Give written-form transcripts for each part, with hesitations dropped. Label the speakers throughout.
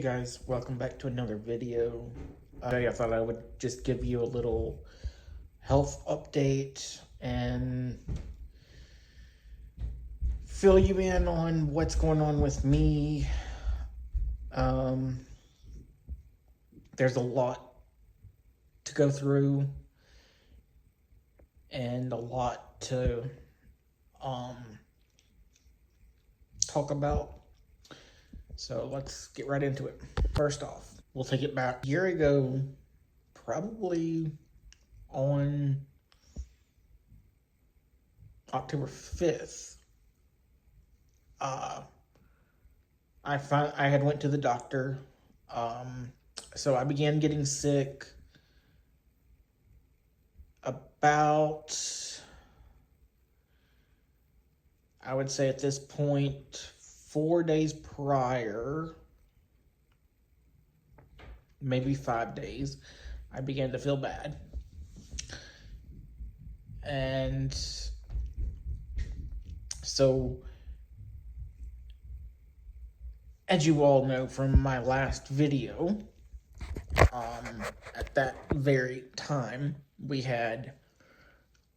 Speaker 1: Hey guys, welcome back to another video. Today I thought I would just give you a little health update and fill you in on what's going on with me. There's a lot to go through and a lot to talk about. So let's get right into it. First off, we'll take it back a year ago, probably on October 5th. I had went to the doctor. So I began getting sick about, I would say at this point, 4 days prior, maybe 5 days, I began to feel bad. And so, as you all know from my last video, at that very time, we had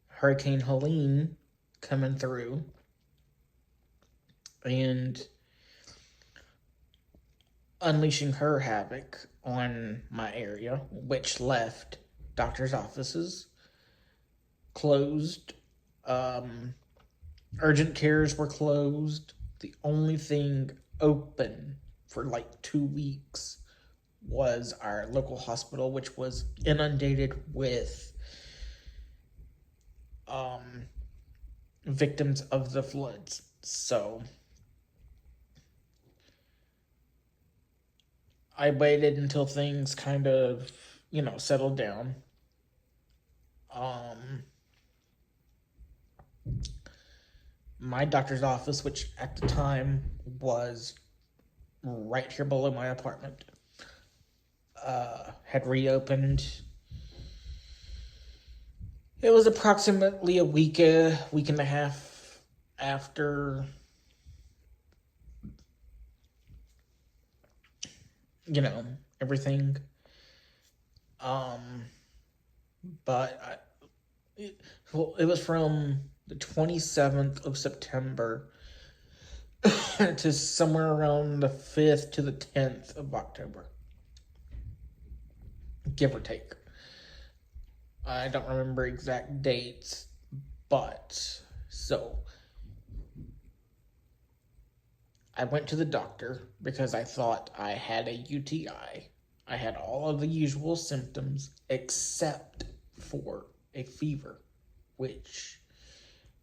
Speaker 1: Hurricane Helene coming through and unleashing her havoc on my area, which left doctors' offices closed. Urgent cares were closed. The only thing open for like 2 weeks was our local hospital, which was inundated with victims of the floods. So I waited until things kind of, settled down. My doctor's office, which at the time was right here below my apartment, had reopened. It was approximately a week and a half after, everything. But it was from the 27th of September to somewhere around the 5th to the 10th of October, give or take. I don't remember exact dates, but so I went to the doctor because I thought I had a UTI. I had all of the usual symptoms except for a fever, which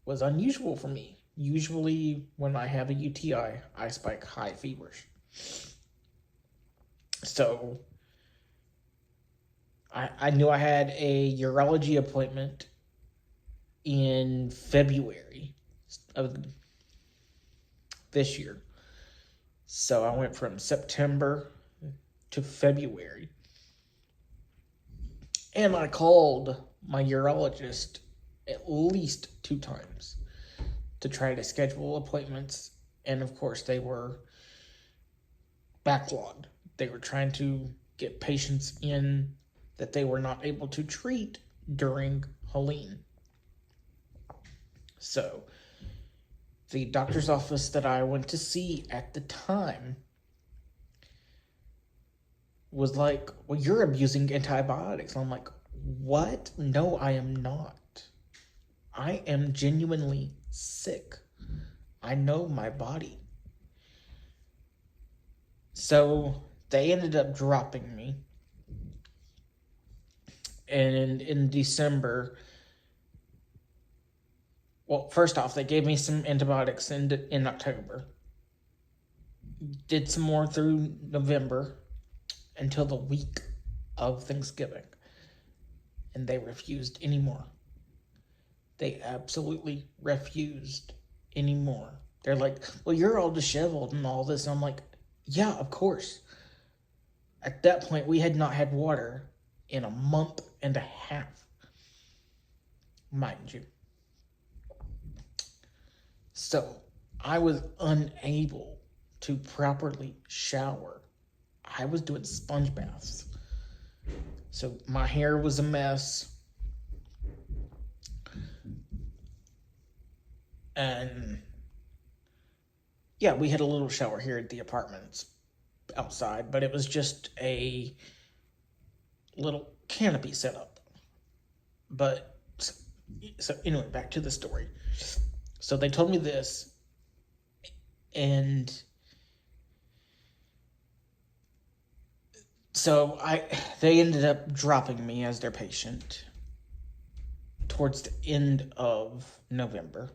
Speaker 1: was unusual for me. Usually when I have a UTI, I spike high fevers. So I knew I had a urology appointment in February of this year. So I went from September to February. And I called my urologist at least 2 times to try to schedule appointments. And of course, they were backlogged. They were trying to get patients in that they were not able to treat during Helene. So the doctor's office that I went to see at the time was like, well, you're abusing antibiotics. And I'm like, what? No, I am not. I am genuinely sick. I know my body. So they ended up dropping me. And in December, well, first off, they gave me some antibiotics in October. Did some more through November until the week of Thanksgiving. And they refused anymore. They absolutely refused anymore. They're like, well, you're all disheveled and all this. And I'm like, yeah, of course. At that point, we had not had water in a month and a half, mind you. So I was unable to properly shower. I was doing sponge baths. So my hair was a mess. And yeah, we had a little shower here at the apartments outside, but it was just a little canopy setup. But so anyway, back to the story. So they told me this, and so they ended up dropping me as their patient towards the end of November.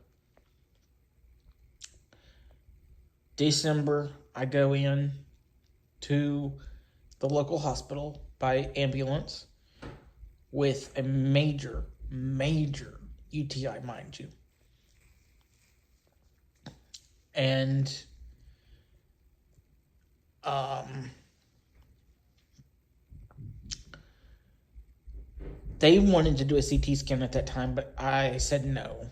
Speaker 1: December, I go in to the local hospital by ambulance with a major UTI, mind you. And they wanted to do a CT scan at that time, but I said no.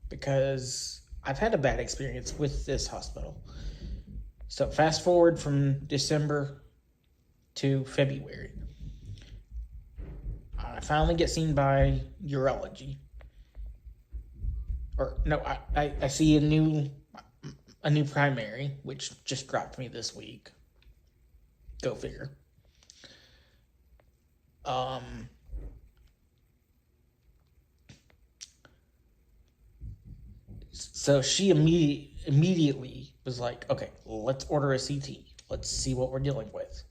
Speaker 1: Because I've had a bad experience with this hospital. So fast forward from December to February. I finally get seen by urology. Or no, I see a new primary, which just dropped me this week. Go figure. So she immediately was like, okay, let's order a CT. Let's see what we're dealing with.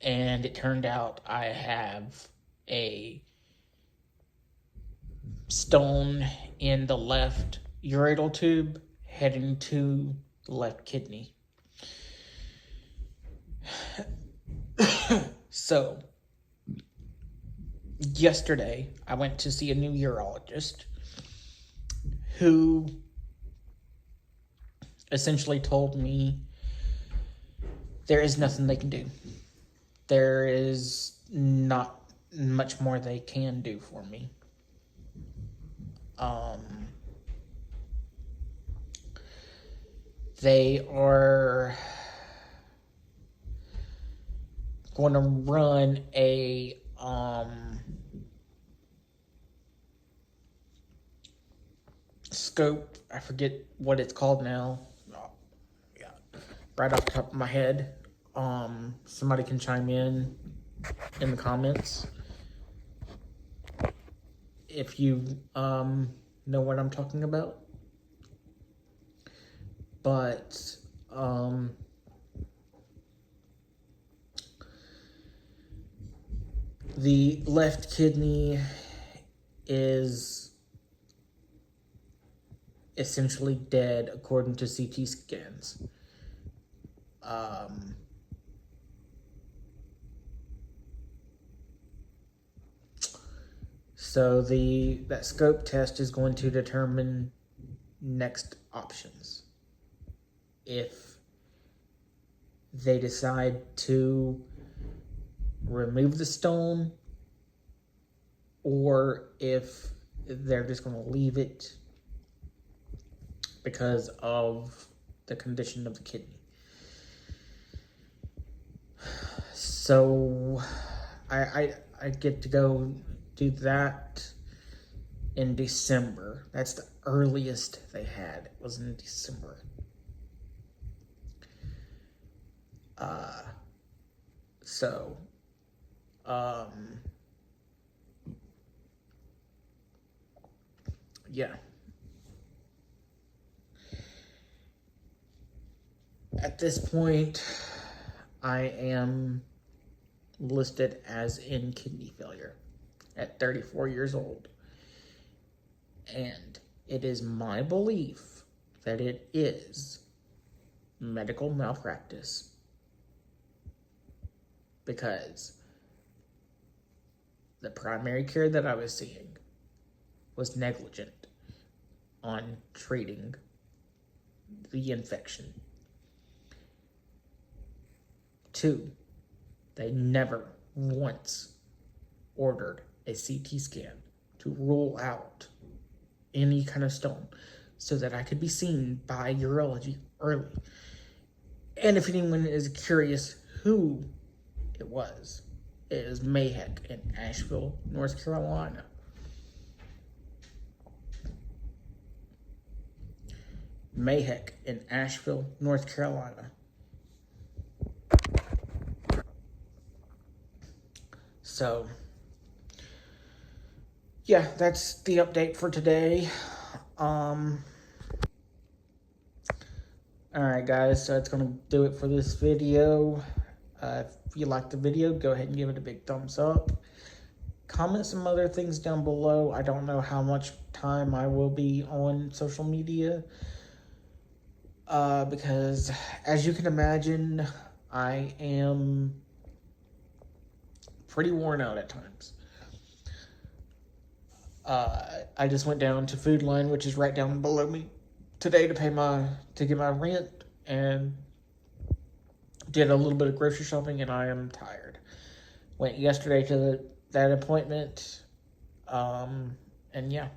Speaker 1: And it turned out I have a stone in the left ureteral tube heading to the left kidney. So, yesterday, I went to see a new urologist who essentially told me there is nothing they can do. There is not much more they can do for me. They are going to run a scope. I forget what it's called now. Yeah, right off the top of my head. Somebody can chime in the comments if you know what I'm talking about. But the left kidney is essentially dead according to CT scans. So that scope test is going to determine next options. If they decide to remove the stone, or if they're just going to leave it because of the condition of the kidney. So I get to go do that in December. That's the earliest they had. It was in December. So yeah. At this point, I am listed as in kidney failure at 34 years old. And it is my belief that it is medical malpractice. Because the primary care that I was seeing was negligent on treating the infection. 2, they never once ordered a CT scan to rule out any kind of stone. so that I could be seen by urology early. And if anyone is curious who it was Mayheck in Asheville, North Carolina. Mayheck in Asheville, North Carolina. So, yeah, that's the update for today. Alright guys, so that's going to do it for this video. If you liked the video, go ahead and give it a big thumbs up. Comment some other things down below. I don't know how much time I will be on social media. Because, as you can imagine, I am pretty worn out at times. I just went down to Food Line, which is right down below me, today to get my rent, and did a little bit of grocery shopping, and I am tired. Went yesterday to that appointment, and yeah.